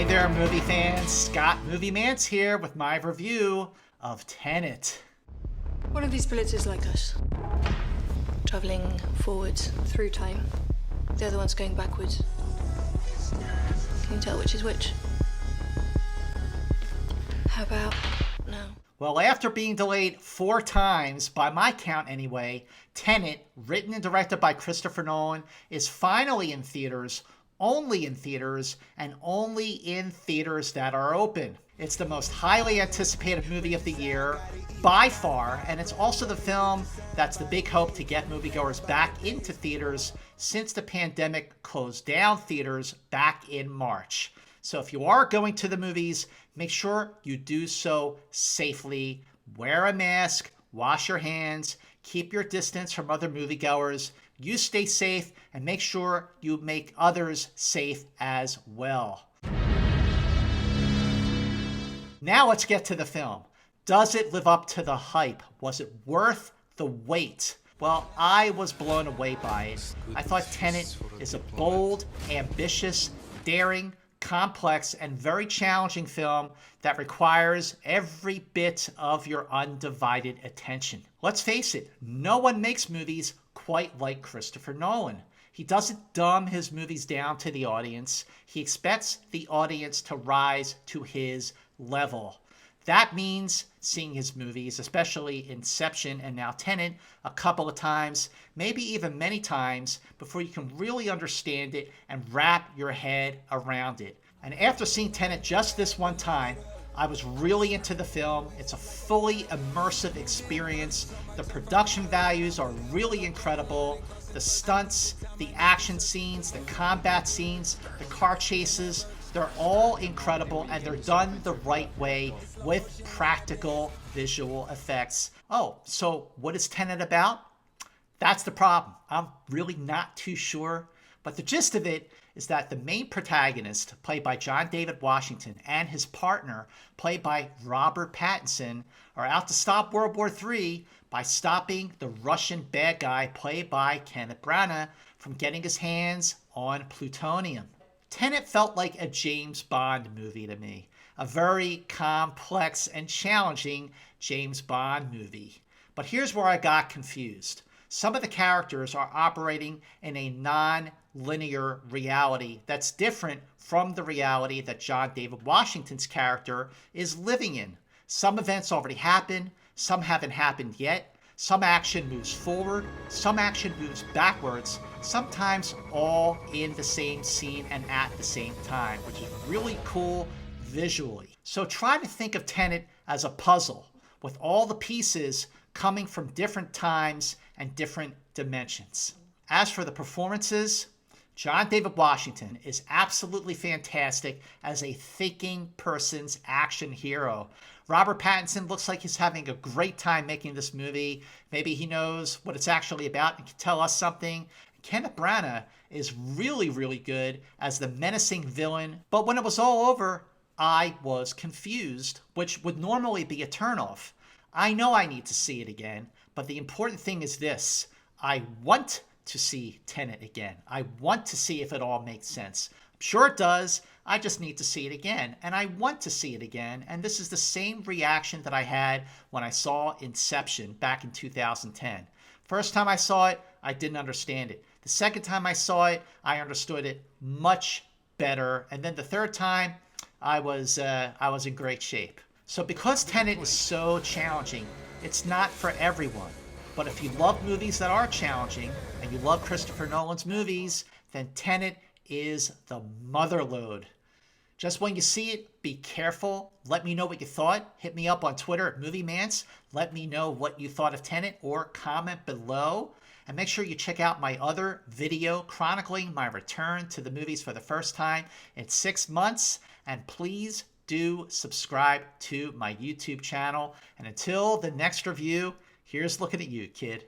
Hey there, movie fans. Scott Moviemantz here with my review of Tenet. One of these bullets is like us, traveling forwards through time. The other one's going backwards. Can you tell which is which? How about now? Well, after being delayed 4 times, by my count anyway, Tenet, written and directed by Christopher Nolan, is finally in theaters, only in theaters, and only in theaters that are open. It's the most highly anticipated movie of the year, by far, and it's also the film that's the big hope to get moviegoers back into theaters since the pandemic closed down theaters back in March. So if you are going to the movies, make sure you do so safely. Wear a mask, wash your hands, keep your distance from other moviegoers. You stay safe and make sure you make others safe as well. Now let's get to the film. Does it live up to the hype? Was it worth the wait? Well, I was blown away by it. I thought Tenet is a bold, ambitious, daring, complex, and very challenging film that requires every bit of your undivided attention. Let's face it, no one makes movies quite like Christopher Nolan. He doesn't dumb his movies down to the audience. He expects the audience to rise to his level. That means seeing his movies, especially Inception and now Tenet, a couple of times, maybe even many times, before you can really understand it and wrap your head around it. And after seeing Tenet just this one time, I was really into the film. It's a fully immersive experience. The production values are really incredible. The stunts, the action scenes, the combat scenes, the car chases, they're all incredible, and they're done the right way with practical visual effects. Oh, so what is Tenet about? That's the problem. I'm really not too sure. But the gist of it is that the main protagonist, played by John David Washington, and his partner, played by Robert Pattinson, are out to stop World War III by stopping the Russian bad guy, played by Kenneth Branagh, from getting his hands on plutonium. Tenet felt like a James Bond movie to me, a very complex and challenging James Bond movie. But here's where I got confused. Some of the characters are operating in a non-linear reality that's different from the reality that John David Washington's character is living in. Some events already happened, some haven't happened yet. Some action moves forward, some action moves backwards, sometimes all in the same scene and at the same time, which is really cool visually. So try to think of Tenet as a puzzle with all the pieces coming from different times and different dimensions. As for the performances, John David Washington is absolutely fantastic as a thinking person's action hero. Robert Pattinson looks like he's having a great time making this movie. Maybe he knows what it's actually about and can tell us something. Kenneth Branagh is really, really good as the menacing villain. But when it was all over, I was confused, which would normally be a turnoff. I know I need to see it again, but the important thing is this. I want to see Tenet again. I want to see if it all makes sense. I'm sure it does. I just need to see it again, and I want to see it again. And this is the same reaction that I had when I saw Inception back in 2010. First time I saw it, I didn't understand it. The second time I saw it, I understood it much better. And then the third time, I was in great shape. So because Tenet is so challenging, it's not for everyone. But if you love movies that are challenging, and you love Christopher Nolan's movies, then Tenet is the motherlode. Just when you see it, be careful. Let me know what you thought. Hit me up on Twitter at Moviemantz. Let me know what you thought of Tenet, or comment below. And make sure you check out my other video chronicling my return to the movies for the first time in 6 months. And please do subscribe to my YouTube channel. And until the next review, here's looking at you, kid.